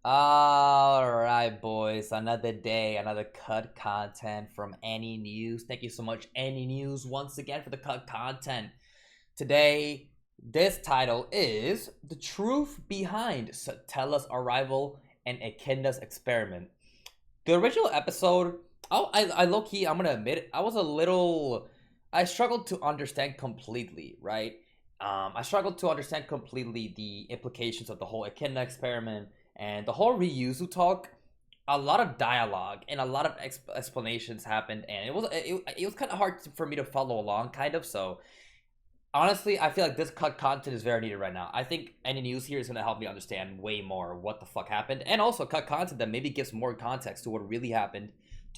Alright, boys. Another day, another cut content from AniNews. Thank you so much, AniNews, once again for the cut content. Today, this title is The Truth Behind SATELLA'S Arrival and Echidna's Experiment. The original episode, I low-key, I'm gonna admit it, I struggled to understand completely, right? I struggled to understand completely the implications of the whole Echidna experiment and the whole Ryuzu talk. A lot of dialogue and a lot of explanations happened, and it was kind of hard for me to follow along, kind of. So honestly, I feel like this cut content is very needed right now. I think any news here is going to help me understand way more what the fuck happened, and also cut content that maybe gives more context to what really happened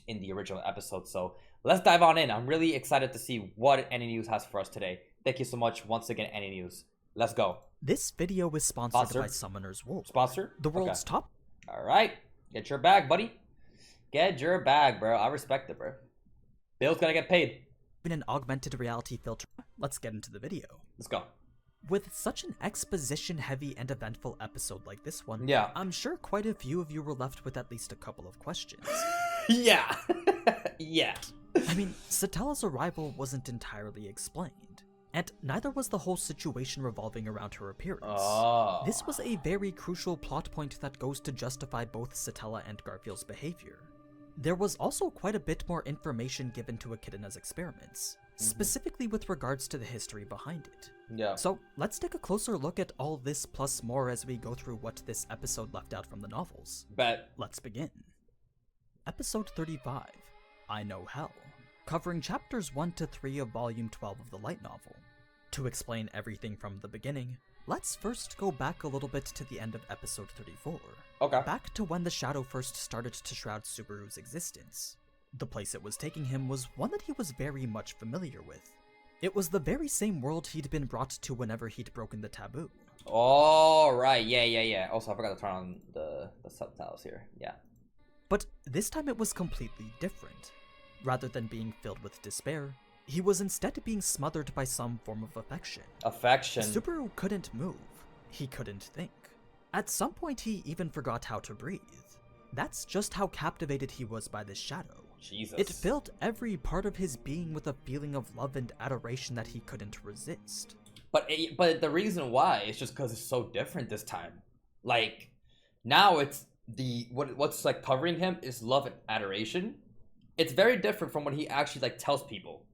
in the original episode. So let's dive on in. I'm really excited to see what any news has for us today. Thank you so much once again, any news. Let's go. This video is sponsored by Summoner's Wool. Sponsor? The world's top. Alright. Get your bag, buddy. Get your bag, bro. I respect it, bro. Bill's gonna get paid. In an augmented reality filter. Let's get into the video. Let's go. With such an exposition-heavy and eventful episode like this one, yeah, I'm sure quite a few of you were left with at least a couple of questions. Yeah. Yeah. I mean, SATELLA'S arrival wasn't entirely explained. And neither was the whole situation revolving around her appearance. Oh. This was a very crucial plot point that goes to justify both SATELLA and Garfield's behavior. There was also quite a bit more information given to Echidna's experiments, specifically with regards to the history behind it. Yeah. So let's take a closer look at all this plus more as we go through what this episode left out from the novels. Bet. Let's begin. Episode 35, I Know Hell, covering chapters 1 to 3 of volume 12 of the light novel. To explain everything from the beginning, let's first go back a little bit to the end of episode 34. Okay. Back to when the shadow first started to shroud Subaru's existence. The place it was taking him was one that he was very much familiar with. It was the very same world he'd been brought to whenever he'd broken the taboo. Oh, right. Yeah. Also, I forgot to turn on the subtitles here. Yeah. But this time it was completely different. Rather than being filled with despair, he was instead being smothered by some form of affection. Affection. Subaru couldn't move. He couldn't think. At some point he even forgot how to breathe. That's just how captivated he was by this shadow. Jesus. It filled every part of his being with a feeling of love and adoration that he couldn't resist. But the reason why is just because it's so different this time. Like, now it's what's like covering him is love and adoration. It's very different from when he actually like tells people.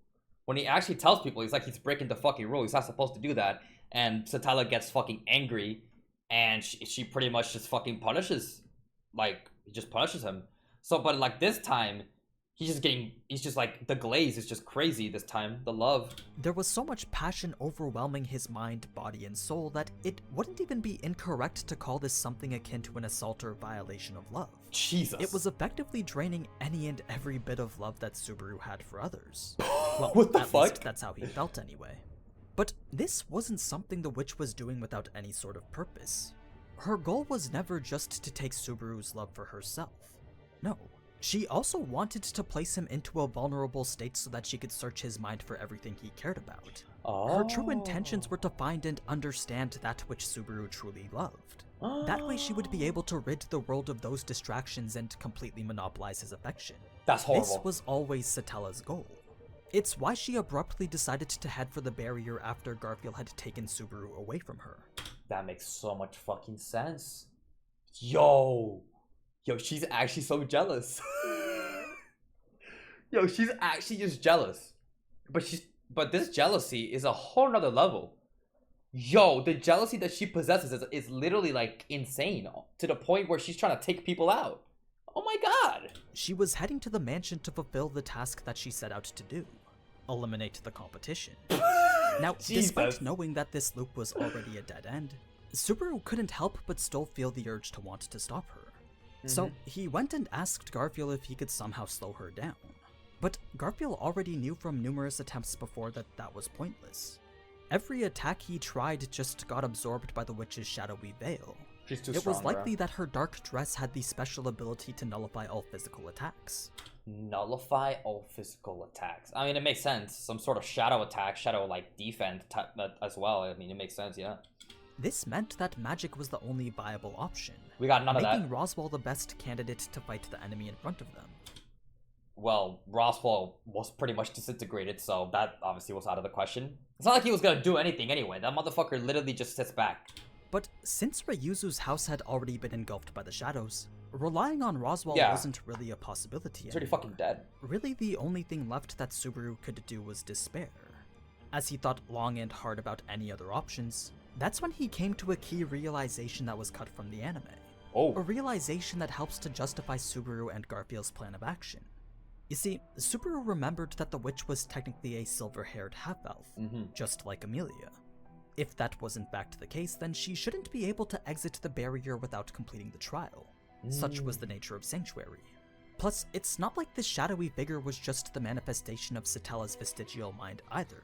When he actually tells people, he's like he's breaking the fucking rule. He's not supposed to do that. And SATELLA gets fucking angry, and she pretty much just fucking punishes, like he just punishes him. So, but like this time, he's just like the glaze is just crazy this time. The love. There was so much passion overwhelming his mind, body, and soul that it wouldn't even be incorrect to call this something akin to an assault or violation of love. Jesus. It was effectively draining any and every bit of love that Subaru had for others. Well, what the at fuck? least that's how he felt anyway. But this wasn't something the witch was doing without any sort of purpose. Her goal was never just to take Subaru's love for herself. No. She also wanted to place him into a vulnerable state so that she could search his mind for everything he cared about. Oh. Her true intentions were to find and understand that which Subaru truly loved. That way she would be able to rid the world of those distractions and completely monopolize his affection. That's horrible. This was always SATELLA'S goal. It's why she abruptly decided to head for the barrier after Garfield had taken Subaru away from her. That makes so much fucking sense. Yo, she's actually so jealous. Yo, she's actually just jealous. But this jealousy is a whole nother level. Yo, the jealousy that she possesses is literally like insane, to the point where she's trying to take people out. Oh my god. She was heading to the mansion to fulfill the task that she set out to do. Eliminate the competition. Now, despite knowing that this loop was already a dead end, Subaru couldn't help but still feel the urge to want to stop her. So he went and asked Garfield if he could somehow slow her down. But Garfield already knew from numerous attempts before that that was pointless. Every attack he tried just got absorbed by the witch's shadowy veil. She's too strong, It was likely that her dark dress had the special ability to nullify all physical attacks. Nullify all physical attacks. I mean, it makes sense. Some sort of shadow attack, shadow like defense type as well. I mean, it makes sense, yeah. This meant that magic was the only viable option. We got none of that. Making Roswaal the best candidate to fight the enemy in front of them. Well, Roswaal was pretty much disintegrated, so that obviously was out of the question. It's not like he was gonna do anything anyway. That motherfucker literally just sits back. But since Ryuzu's house had already been engulfed by the shadows, relying on Roswaal wasn't really a possibility He's already fucking dead. Really, the only thing left that Subaru could do was despair. As he thought long and hard about any other options, that's when he came to a key realization that was cut from the anime. Oh. A realization that helps to justify Subaru and Garfield's plan of action. You see, Subaru remembered that the witch was technically a silver-haired half-elf, just like Emilia. If that was in fact the case, then she shouldn't be able to exit the barrier without completing the trial. Such was the nature of Sanctuary. Plus, it's not like this shadowy figure was just the manifestation of SATELLA'S vestigial mind either.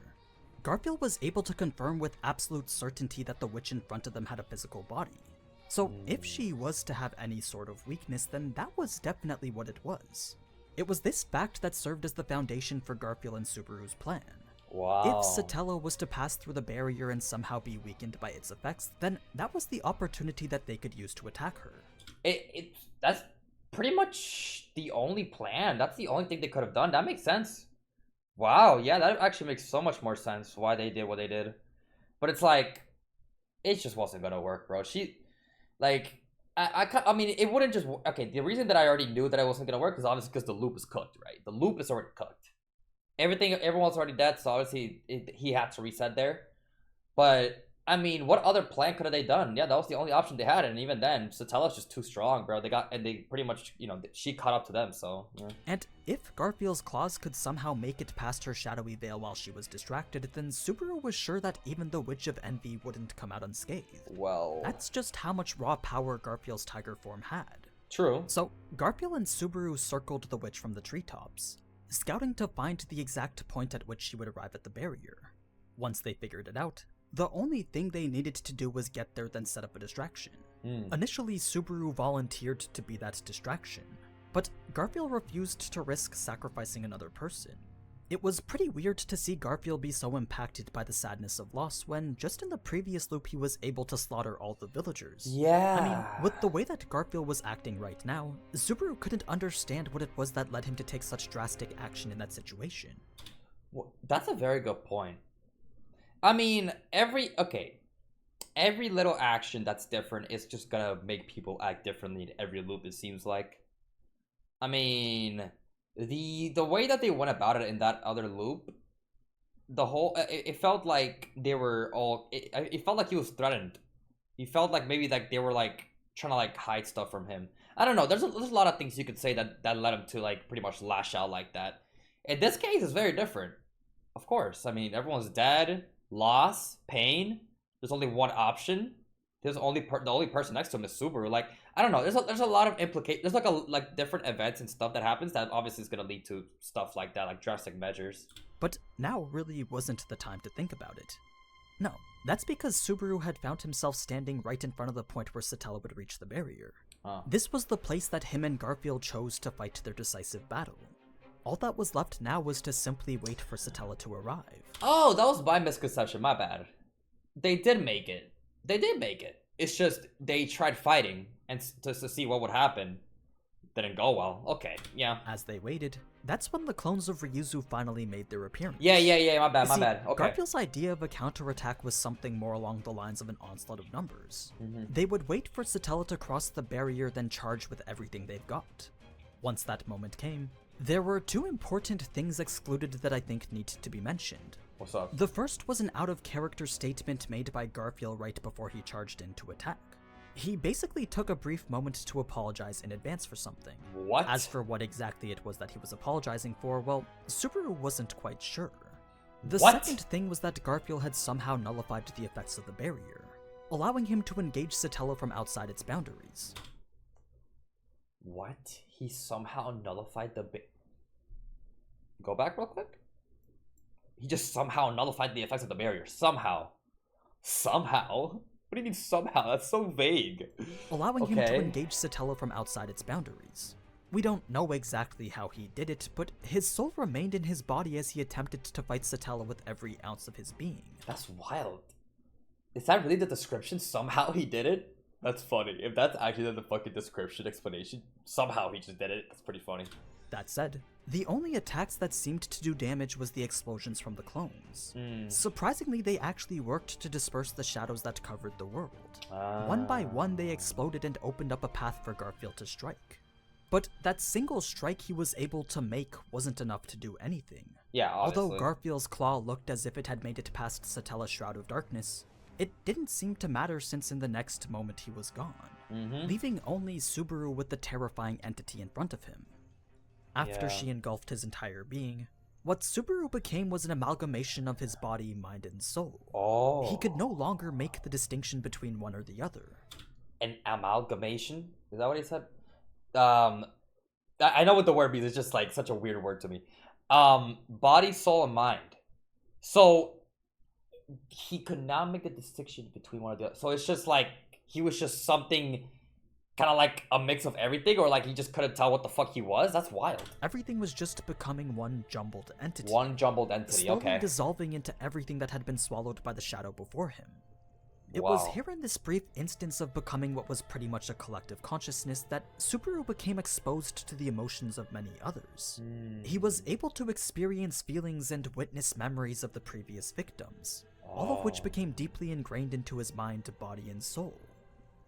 Garfield was able to confirm with absolute certainty that the witch in front of them had a physical body. So if she was to have any sort of weakness, then that was definitely what it was. It was this fact that served as the foundation for Garfield and Subaru's plan. Wow. If SATELLA was to pass through the barrier and somehow be weakened by its effects, then that was the opportunity that they could use to attack her. That's pretty much the only plan. That's the only thing they could have done. That makes sense. Wow, yeah, that actually makes so much more sense why they did what they did. But it's like, it just wasn't gonna work, bro. I mean, it wouldn't just, okay, the reason that I already knew that it wasn't gonna work is obviously because the loop is cooked, right? The loop is already cooked. Everyone's already dead, so obviously he had to reset there. But I mean, what other plan could have they done? Yeah, that was the only option they had, and even then, SATELLA'S just too strong, bro. They pretty much, she caught up to them, so yeah. And if Garfield's claws could somehow make it past her shadowy veil while she was distracted, then Subaru was sure that even the Witch of Envy wouldn't come out unscathed. Well, that's just how much raw power Garfield's tiger form had. True. So Garfield and Subaru circled the witch from the treetops, scouting to find the exact point at which she would arrive at the barrier. Once they figured it out, the only thing they needed to do was get there, then set up a distraction. Initially, Subaru volunteered to be that distraction, but Garfield refused to risk sacrificing another person. It was pretty weird to see Garfield be so impacted by the sadness of loss when just in the previous loop he was able to slaughter all the villagers. Yeah. I mean, with the way that Garfield was acting right now, Subaru couldn't understand what it was that led him to take such drastic action in that situation. Well, that's a very good point. I mean, every little action that's different is just gonna make people act differently in every loop, it seems like. I mean, the way that they went about it in that other loop, it felt like they were all, it felt like he was threatened. He felt like maybe like they were like trying to like hide stuff from him. I don't know, there's a lot of things you could say that led him to like pretty much lash out like that. In this case, it's very different. Of course, I mean, everyone's dead. Loss, pain. There's only one option. There's the only person next to him is Subaru. Like, I don't know. There's a lot of implications. There's like different events and stuff that happens that obviously is gonna lead to stuff like that, like drastic measures. But now really wasn't the time to think about it. No, that's because Subaru had found himself standing right in front of the point where SATELLA would reach the barrier. This was the place that him and Garfield chose to fight their decisive battle. All that was left now was to simply wait for SATELLA to arrive. Oh, that was my misconception, my bad. They did make it. They did make it. It's just, they tried fighting and to see what would happen. Didn't go well. Okay, yeah. As they waited, that's when the clones of Ryuzu finally made their appearance. Yeah, my bad. Okay. Garfield's idea of a counterattack was something more along the lines of an onslaught of numbers. They would wait for SATELLA to cross the barrier, then charge with everything they've got. Once that moment came, there were two important things excluded that I think need to be mentioned. What's up? The first was an out-of-character statement made by Garfield right before he charged in to attack. He basically took a brief moment to apologize in advance for something. What? As for what exactly it was that he was apologizing for, well, Subaru wasn't quite sure. The second thing was that Garfield had somehow nullified the effects of the barrier, allowing him to engage SATELLA from outside its boundaries. What? He somehow nullified the Go back real quick? He just somehow nullified the effects of the barrier. Somehow? What do you mean somehow? That's so vague. Allowing him to engage SATELLA from outside its boundaries. We don't know exactly how he did it, but his soul remained in his body as he attempted to fight SATELLA with every ounce of his being. That's wild. Is that really the description? Somehow he did it? That's funny. If that's actually the fucking description explanation, somehow he just did it. That's pretty funny. That said, the only attacks that seemed to do damage was the explosions from the clones. Surprisingly, they actually worked to disperse the shadows that covered the world. One by one, they exploded and opened up a path for Garfield to strike. But that single strike he was able to make wasn't enough to do anything. Yeah, obviously. Although Garfield's claw looked as if it had made it past SATELLA'S Shroud of Darkness, it didn't seem to matter since in the next moment he was gone, leaving only Subaru with the terrifying entity in front of him. After she engulfed his entire being, what Subaru became was an amalgamation of his body, mind, and soul. He could no longer make the distinction between one or the other. An amalgamation? Is that what he said? I know what the word means, it's just like such a weird word to me. Body, soul, and mind. So he could not make the distinction between one or the other. So it's just like he was just something kind of like a mix of everything, or like he just couldn't tell what the fuck he was. That's wild. Everything was just becoming one jumbled entity. One jumbled entity, slowly dissolving into everything that had been swallowed by the shadow before him. It was here in this brief instance of becoming what was pretty much a collective consciousness that Subaru became exposed to the emotions of many others. He was able to experience feelings and witness memories of the previous victims, all of which became deeply ingrained into his mind, body, and soul.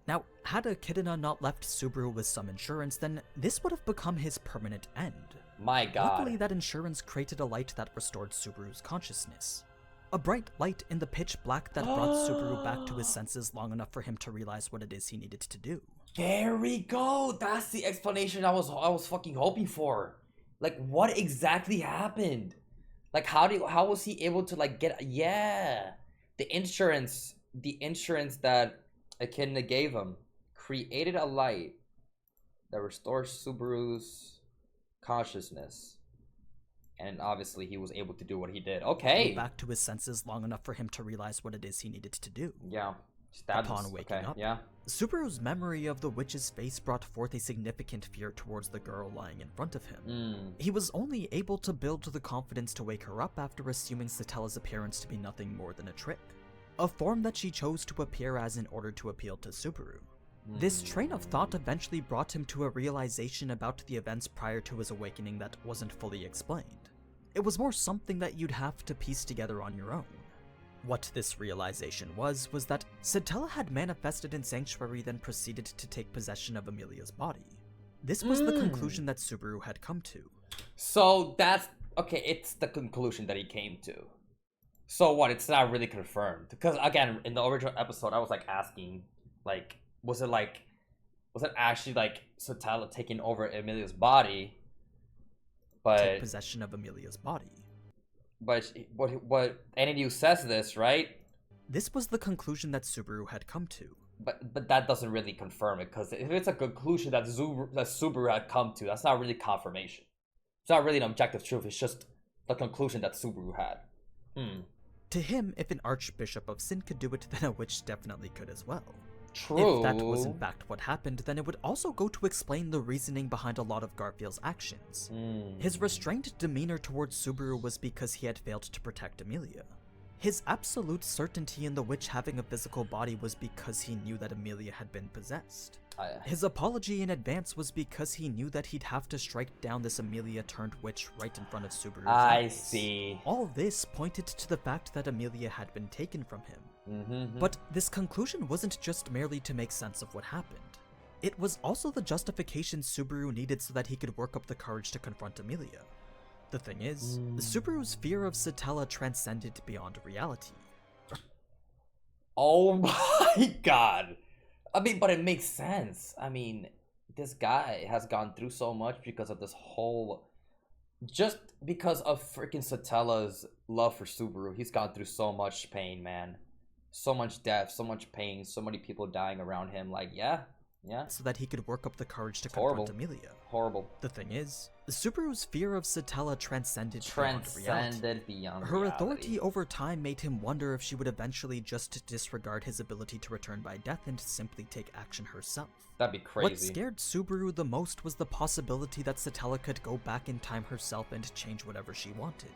Now, had Echidna not left Subaru with some insurance, then this would have become his permanent end. My god. Luckily, that insurance created a light that restored Subaru's consciousness. A bright light in the pitch black that brought Subaru back to his senses long enough for him to realize what it is he needed to do. There we go. That's the explanation I was fucking hoping for. Like, what exactly happened? Like, how was he able to like get the insurance that Echidna gave him created a light that restores Subaru's consciousness. And obviously he was able to do what he did. Okay. Back to his senses long enough for him to realize what it is he needed to do. Yeah. Upon waking up, Subaru's memory of the witch's face brought forth a significant fear towards the girl lying in front of him. He was only able to build the confidence to wake her up after assuming SATELLA'S appearance to be nothing more than a trick. A form that she chose to appear as in order to appeal to Subaru. This train of thought eventually brought him to a realization about the events prior to his awakening that wasn't fully explained. It was more something that you'd have to piece together on your own. What this realization was that SATELLA had manifested in Sanctuary, then proceeded to take possession of Emilia's body. This was the conclusion that Subaru had come to. So that's, okay, it's the conclusion that he came to. So what, it's not really confirmed? Because again, in the original episode, I was like asking, like, was it actually like SATELLA taking over Emilia's body? But take possession of Emilia's body. But what AniNews says this, right? This was the conclusion that Subaru had come to. But that doesn't really confirm it, because if it's a conclusion that Subaru had come to, that's not really confirmation. It's not really an objective truth, it's just the conclusion that Subaru had. To him, if an Archbishop of Sin could do it, then a witch definitely could as well. True. If that was in fact what happened, then it would also go to explain the reasoning behind a lot of Garfield's actions. His restrained demeanor towards Subaru was because he had failed to protect Emilia. His absolute certainty in the witch having a physical body was because he knew that Emilia had been possessed. His apology in advance was because he knew that he'd have to strike down this Emilia-turned-witch right in front of Subaru's eyes. I see. All this pointed to the fact that Emilia had been taken from him. But this conclusion wasn't just merely to make sense of what happened. It was also the justification Subaru needed so that he could work up the courage to confront Emilia. The thing is, Subaru's fear of SATELLA transcended beyond reality. Oh my god! I mean, but it makes sense. I mean, this guy has gone through so much because of this whole... Just because of freaking SATELLA'S love for Subaru, he's gone through so much pain, man. So much death, so much pain, so many people dying around him. Like, yeah. So that he could work up the courage to confront Emilia. Horrible. The thing is, Subaru's fear of SATELLA transcended beyond reality. Her authority over time made him wonder if she would eventually just disregard his ability to return by death and simply take action herself. That'd be crazy. What scared Subaru the most was the possibility that SATELLA could go back in time herself and change whatever she wanted.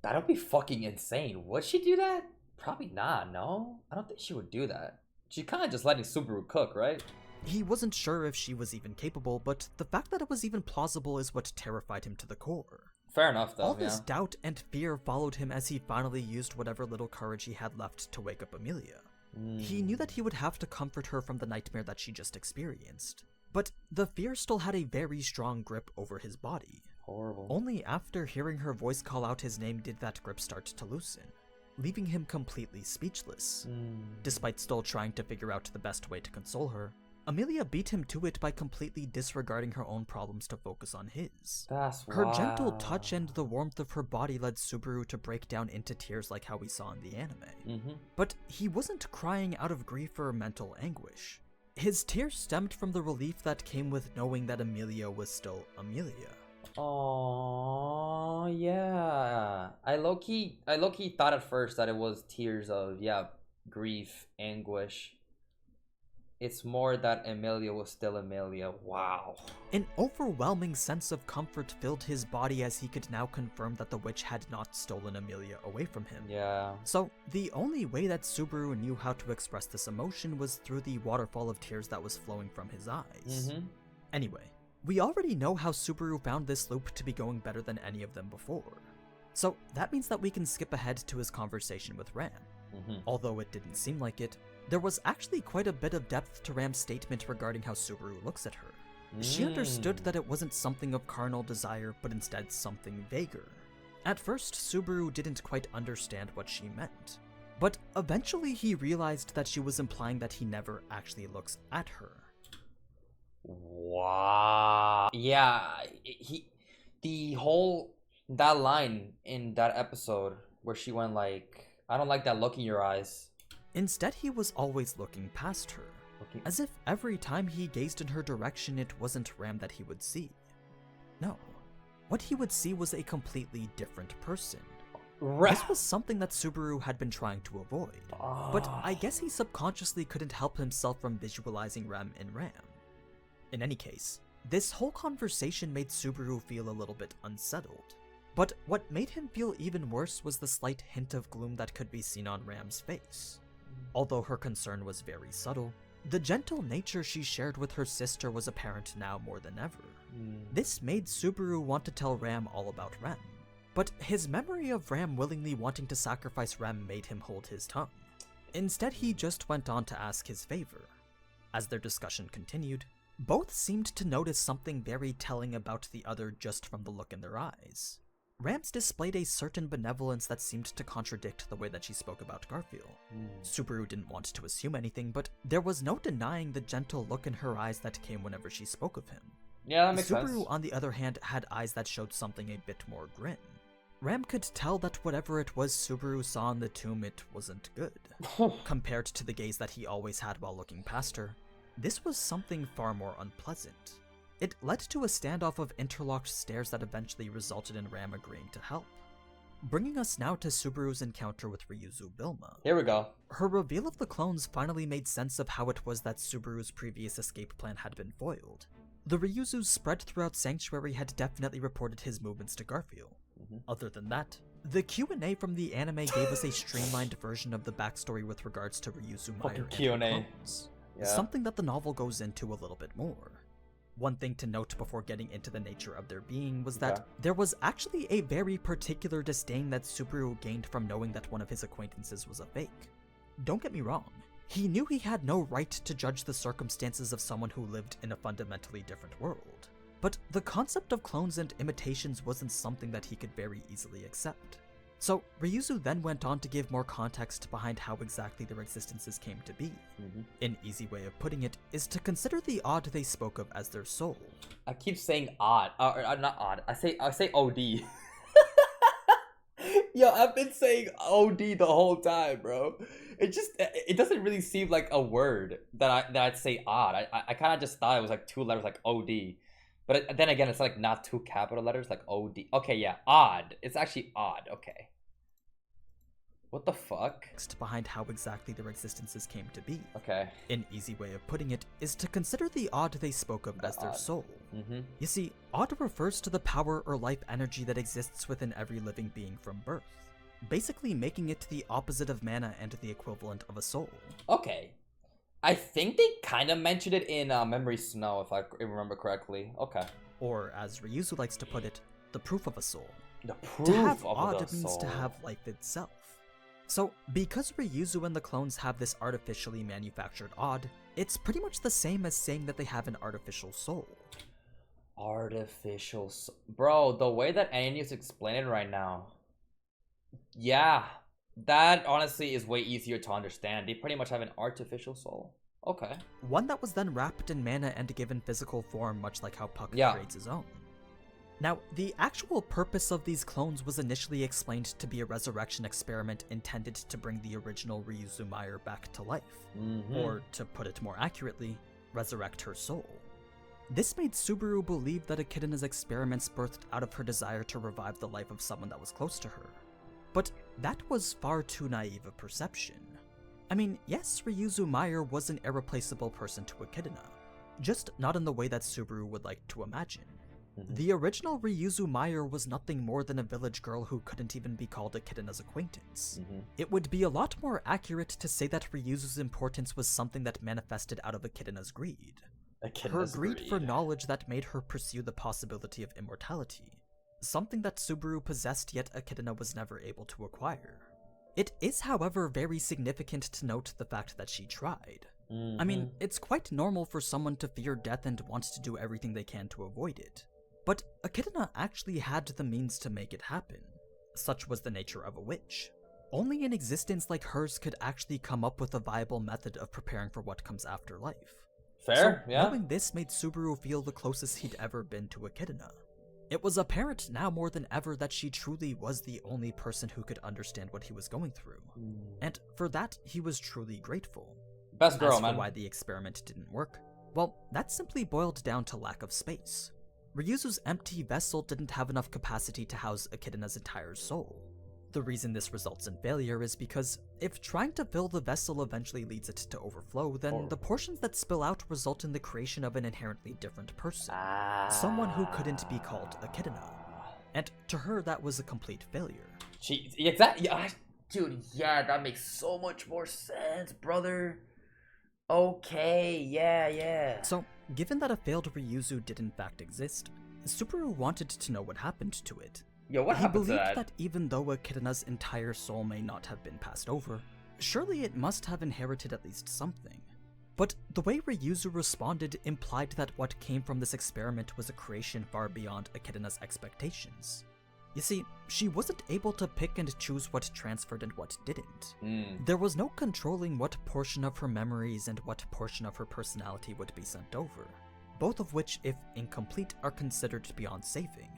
That'd be fucking insane. Would she do that? Probably not, no? I don't think she would do that. She kind of just letting Subaru cook, right? He wasn't sure if she was even capable, but the fact that it was even plausible is what terrified him to the core. Fair enough, though, All this doubt and fear followed him as he finally used whatever little courage he had left to wake up Emilia. He knew that he would have to comfort her from the nightmare that she just experienced. But the fear still had a very strong grip over his body. Horrible. Only after hearing her voice call out his name did that grip start to loosen, leaving him completely speechless. Despite still trying to figure out the best way to console her, Emilia beat him to it by completely disregarding her own problems to focus on his. That's Her wild. gentle touch and the warmth of her body led Subaru to break down into tears like how we saw in the anime. But he wasn't crying out of grief or mental anguish. His tears stemmed from the relief that came with knowing that Emilia was still Emilia. Oh yeah. I low-key thought at first that it was tears of, grief, anguish. It's more that Emilia was still Emilia. Wow. An overwhelming sense of comfort filled his body as he could now confirm that the witch had not stolen Emilia away from him. Yeah. So, the only way that Subaru knew how to express this emotion was through the waterfall of tears that was flowing from his eyes. Anyway, we already know how Subaru found this loop to be going better than any of them before. So, that means that we can skip ahead to his conversation with Ram. Although it didn't seem like it, there was actually quite a bit of depth to Ram's statement regarding how Subaru looks at her. She understood that it wasn't something of carnal desire, but instead something vaguer. At first, Subaru didn't quite understand what she meant, but eventually he realized that she was implying that he never actually looks at her. Wow. Yeah, that line in that episode where she went like, I don't like that look in your eyes. Instead, he was always looking past her, as if every time he gazed in her direction it wasn't Ram that he would see. No, what he would see was a completely different person. This was something that Subaru had been trying to avoid, but I guess he subconsciously couldn't help himself from visualizing Ram in Ram. In any case, this whole conversation made Subaru feel a little bit unsettled. But what made him feel even worse was the slight hint of gloom that could be seen on Ram's face. Although her concern was very subtle, the gentle nature she shared with her sister was apparent now more than ever. This made Subaru want to tell Ram all about Ram, but his memory of Ram willingly wanting to sacrifice Ram made him hold his tongue. Instead, he just went on to ask his favor. As their discussion continued, both seemed to notice something very telling about the other just from the look in their eyes. Rams displayed a certain benevolence that seemed to contradict the way that she spoke about Garfield. Subaru didn't want to assume anything, but there was no denying the gentle look in her eyes that came whenever she spoke of him. Yeah, that makes sense. Subaru, on the other hand, had eyes that showed something a bit more grim. Ram could tell that whatever it was Subaru saw in the tomb, it wasn't good. Compared to the gaze that he always had while looking past her, this was something far more unpleasant. It led to a standoff of interlocked stares that eventually resulted in Ram agreeing to help. Bringing us now to Subaru's encounter with Ryuzu Bilma. Here we go. Her reveal of the clones finally made sense of how it was that Subaru's previous escape plan had been foiled. The Ryuzus spread throughout Sanctuary had definitely reported his movements to Garfield. Other than that, the Q&A from the anime gave us a streamlined version of the backstory with regards to Ryuzu Meyer and Q&A. her clones. Something that the novel goes into a little bit more. One thing to note before getting into the nature of their being was that there was actually a very particular disdain that Subaru gained from knowing that one of his acquaintances was a fake. Don't get me wrong, he knew he had no right to judge the circumstances of someone who lived in a fundamentally different world. But the concept of clones and imitations wasn't something that he could very easily accept. So, Ryuzu then went on to give more context behind how exactly their existences came to be. An easy way of putting it is to consider the odd they spoke of as their soul. I keep saying odd, not odd. I say OD. Yo, I've been saying OD the whole time, bro. It doesn't really seem like a word that I'd say odd. I kind of just thought it was like two letters, like OD. But then again, it's like not two capital letters, like OD. Okay, yeah, odd. It's actually odd. Okay. What the fuck? Behind how exactly their existences came to be. Okay. An easy way of putting it is to consider the odd they spoke of as their soul. You see, odd refers to the power or life energy that exists within every living being from birth. basically making it the opposite of mana and the equivalent of a soul. Okay. I think they kind of mentioned it in Memory Snow, if I remember correctly. Okay. Or, as Ryuzu likes to put it, the proof of a soul. The proof to have of odd the means soul. to have life itself. So, because Ryuzu and the clones have this artificially manufactured odd, it's pretty much the same as saying that they have an artificial soul. Artificial soul. Bro, the way that AniNews explained it right now. Yeah. That honestly is way easier to understand. They pretty much have an artificial soul. Okay. One that was then wrapped in mana and given physical form, much like how Puck creates his own. Now, the actual purpose of these clones was initially explained to be a resurrection experiment intended to bring the original Ryuzu Meyer back to life. Or, to put it more accurately, resurrect her soul. This made Subaru believe that Echidna's experiments birthed out of her desire to revive the life of someone that was close to her. But that was far too naive a perception. I mean, yes, Ryuzu Meyer was an irreplaceable person to Echidna, just not in the way that Subaru would like to imagine. The original Ryuzu Meyer was nothing more than a village girl who couldn't even be called Echidna's acquaintance. It would be a lot more accurate to say that Ryuzu's importance was something that manifested out of Echidna's greed. Her greed for knowledge that made her pursue the possibility of immortality. Something that Subaru possessed yet Echidna was never able to acquire. It is, however, very significant to note the fact that she tried. I mean, it's quite normal for someone to fear death and want to do everything they can to avoid it. But Echidna actually had the means to make it happen. Such was the nature of a witch. Only an existence like hers could actually come up with a viable method of preparing for what comes after life. Fair, So, knowing this made Subaru feel the closest he'd ever been to Echidna. It was apparent now more than ever that she truly was the only person who could understand what he was going through. And for that, he was truly grateful. Best girl, As for man. why the experiment didn't work, well, that simply boiled down to lack of space. Ryuzu's empty vessel didn't have enough capacity to house Echidna's entire soul. The reason this results in failure is because if trying to fill the vessel eventually leads it to overflow, then the portions that spill out result in the creation of an inherently different person. Someone who couldn't be called Echidna. And to her, that was a complete failure. Exactly. Dude, yeah, that makes so much more sense, brother. Okay, yeah. So, given that a failed Ryuzu did in fact exist, Subaru wanted to know what happened to it. Yo, what happened to that? He believed that even though Echidna's entire soul may not have been passed over, surely it must have inherited at least something. But the way Ryuzu responded implied that what came from this experiment was a creation far beyond Echidna's expectations. You see, she wasn't able to pick and choose what transferred and what didn't. There was no controlling what portion of her memories and what portion of her personality would be sent over, both of which, if incomplete, are considered beyond saving.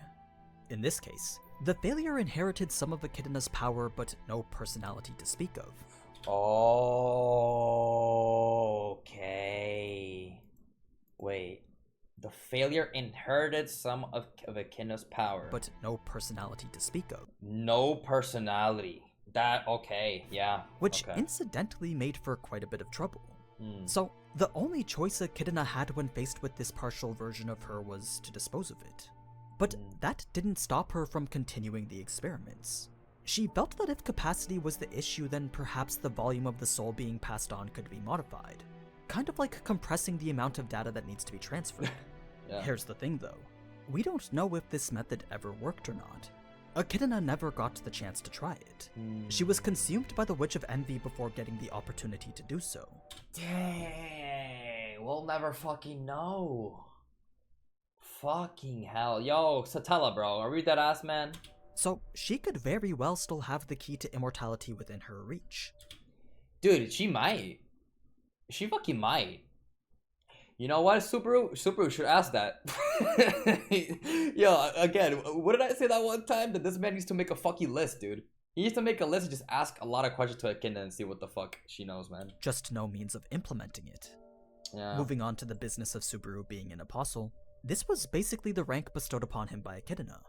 In this case, the failure inherited some of Echidna's power but no personality to speak of. Okay. Wait. The failure inherited some of Echidna's power. But no personality to speak of. No personality. Okay, yeah. Which incidentally made for quite a bit of trouble. So, the only choice Echidna had when faced with this partial version of her was to dispose of it. But that didn't stop her from continuing the experiments. She felt that if capacity was the issue, then perhaps the volume of the soul being passed on could be modified. Kind of like compressing the amount of data that needs to be transferred. Here's the thing though, we don't know if this method ever worked or not. Echidna never got the chance to try it. She was consumed by the Witch of Envy before getting the opportunity to do so. Dang, we'll never fucking know. Fucking hell. Yo, Satella, bro, are we that ass, man? So, she could very well still have the key to immortality within her reach. Dude, she might. She fucking might. You know what, Subaru? Subaru should ask that. Yo, again, what did I say that one time? That this man needs to make a fucking list, dude. He needs to make a list and just ask a lot of questions to Echidna and see what the fuck she knows, man. Just no means of implementing it. Yeah. Moving on to the business of Subaru being an apostle, this was basically the rank bestowed upon him by Echidna.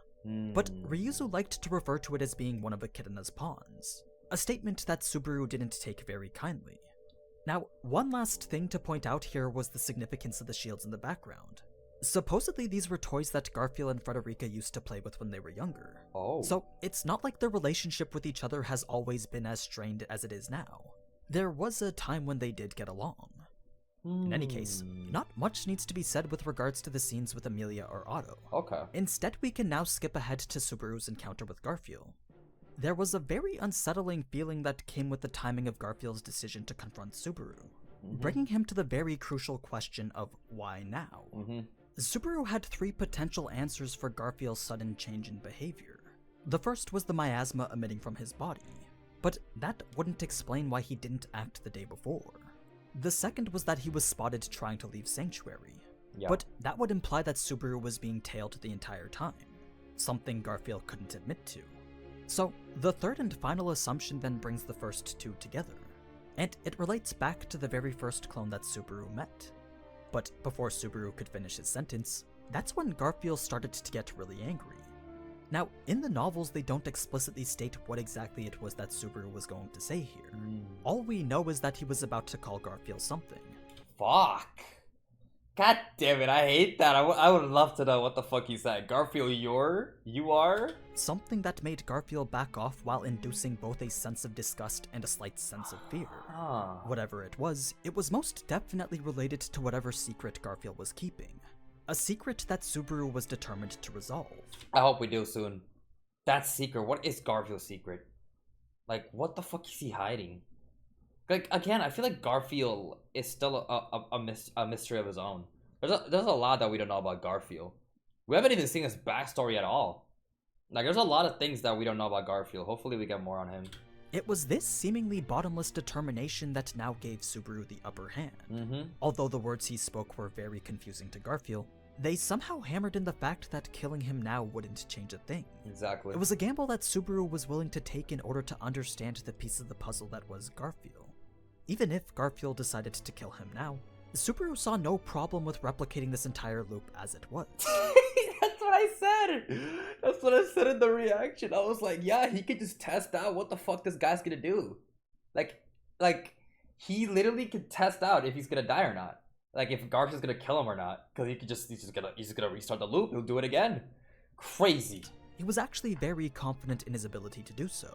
But Ryuzu liked to refer to it as being one of Echidna's pawns, a statement that Subaru didn't take very kindly. Now, one last thing to point out here was the significance of the shields in the background. Supposedly, these were toys that Garfield and Frederica used to play with when they were younger. Oh. So it's not like their relationship with each other has always been as strained as it is now. There was a time when they did get along. In any case, not much needs to be said with regards to the scenes with Emilia or Otto. Okay. Instead, we can now skip ahead to Subaru's encounter with Garfield. There was a very unsettling feeling that came with the timing of Garfield's decision to confront Subaru, bringing him to the very crucial question of why now? Subaru had 3 potential answers for Garfield's sudden change in behavior. The first was the miasma emitting from his body, but that wouldn't explain why he didn't act the day before. The second was that he was spotted trying to leave Sanctuary, but that would imply that Subaru was being tailed the entire time, something Garfield couldn't admit to. So, the third and final assumption then brings the first 2 together, and it relates back to the very first clone that Subaru met. But before Subaru could finish his sentence, that's when Garfield started to get really angry. Now, in the novels, they don't explicitly state what exactly it was that Subaru was going to say here. All we know is that he was about to call Garfield something. Fuck. God damn it, I hate that. I would love to know what the fuck he said. Garfield, you are? Something that made Garfield back off while inducing both a sense of disgust and a slight sense of fear. Whatever it was most definitely related to whatever secret Garfield was keeping. A secret that Subaru was determined to resolve. I hope we do soon. That secret, what is Garfield's secret? Like, what the fuck is he hiding? Like, again, I feel like Garfield is still a mystery of his own. There's a lot that we don't know about Garfield. We haven't even seen his backstory at all. Like, there's a lot of things that we don't know about Garfield. Hopefully we get more on him. It was this seemingly bottomless determination that now gave Subaru the upper hand. Although the words he spoke were very confusing to Garfield, they somehow hammered in the fact that killing him now wouldn't change a thing. Exactly. It was a gamble that Subaru was willing to take in order to understand the piece of the puzzle that was Garfield. Even if Garfield decided to kill him now, Subaru saw no problem with replicating this entire loop as it was. That's what I said! That's what I said in the reaction. I was like, yeah, he could just test out what the fuck this guy's gonna do. Like, he literally could test out if he's gonna die or not. Like, if Garfield's gonna kill him or not. Because he's just gonna restart the loop, he'll do it again. Crazy. He was actually very confident in his ability to do so.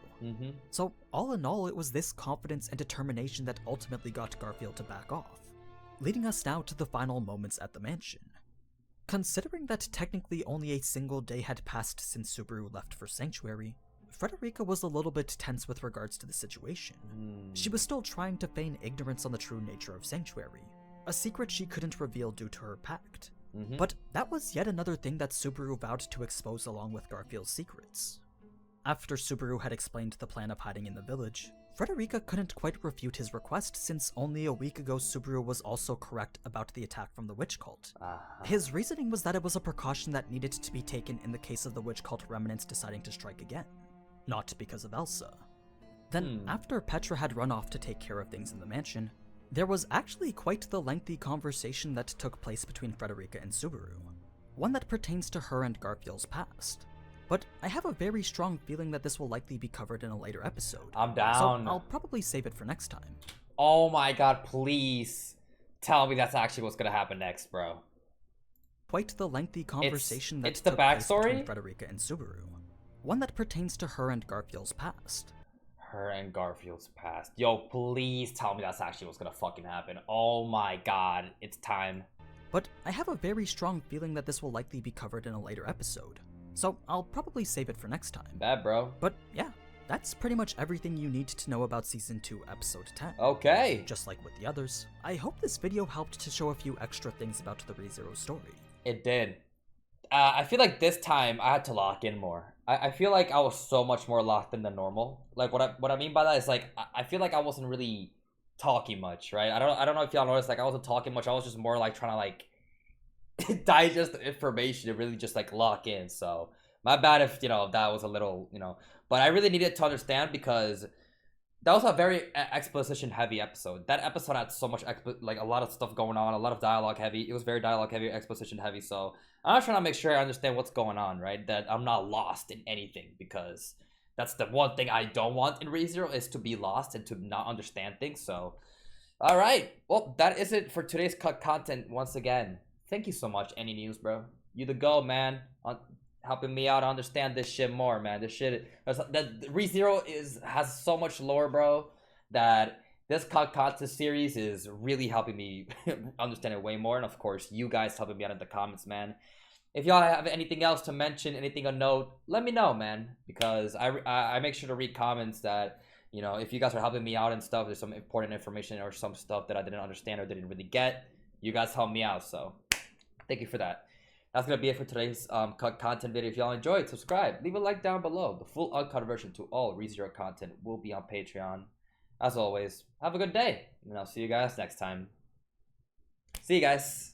So, all in all, it was this confidence and determination that ultimately got Garfield to back off, leading us now to the final moments at the mansion. Considering that technically only a single day had passed since Subaru left for Sanctuary, Frederica was a little bit tense with regards to the situation. She was still trying to feign ignorance on the true nature of Sanctuary, a secret she couldn't reveal due to her pact. But that was yet another thing that Subaru vowed to expose along with Garfield's secrets. After Subaru had explained the plan of hiding in the village, Frederica couldn't quite refute his request since only a week ago Subaru was also correct about the attack from the witch cult. His reasoning was that it was a precaution that needed to be taken in the case of the witch cult remnants deciding to strike again, not because of Elsa. Then, after Petra had run off to take care of things in the mansion, there was actually quite the lengthy conversation that took place between Frederica and Subaru, one that pertains to her and Garfield's past. But I have a very strong feeling that this will likely be covered in a later episode. I'm down. So I'll probably save it for next time. Oh my god, please tell me that's actually what's gonna happen next, bro. Quite the lengthy conversation that it's the took place backstory between Frederica and Subaru, one that pertains to her and Garfield's past. Her and Garfield's past. Yo, please tell me that's actually what's gonna fucking happen. Oh my god, it's time. But I have a very strong feeling that this will likely be covered in a later episode, so I'll probably save it for next time. Bad, bro. But yeah, that's pretty much everything you need to know about Season 2, Episode 10. Okay. Just like with the others, I hope this video helped to show a few extra things about the ReZero story. It did. I feel like this time I had to lock in more. I feel like I was so much more locked in than normal. Like what I mean by that is like I feel like I wasn't really talking much, right? I don't know if y'all noticed, like I wasn't talking much. I was just more like trying to like digest the information and really just like lock in. So my bad if that was a little but I really needed to understand because that was a very exposition heavy episode. That episode had so much like a lot of stuff going on, a lot of dialogue heavy. It was very dialogue heavy, exposition heavy. So I'm trying to make sure I understand what's going on, right? That I'm not lost in anything, because that's the one thing I don't want in ReZero, is to be lost and to not understand things. So, all right. Well, that is it for today's cut content once again. Thank you so much, AniNews, bro. You the go, man. On helping me out understand this shit more, man. This shit that ReZero has so much lore, bro, that this content series is really helping me understand it way more. And of course, you guys helping me out in the comments, man. If y'all have anything else to mention, anything of note, let me know, man. Because I make sure to read comments that, you know, if you guys are helping me out and stuff, there's some important information or some stuff that I didn't understand or didn't really get. You guys help me out, so thank you for that. That's gonna be it for today's content video. If y'all enjoyed, subscribe, leave a like down below. The full uncut version to all ReZero content will be on Patreon. As always, have a good day, and I'll see you guys next time. See you guys.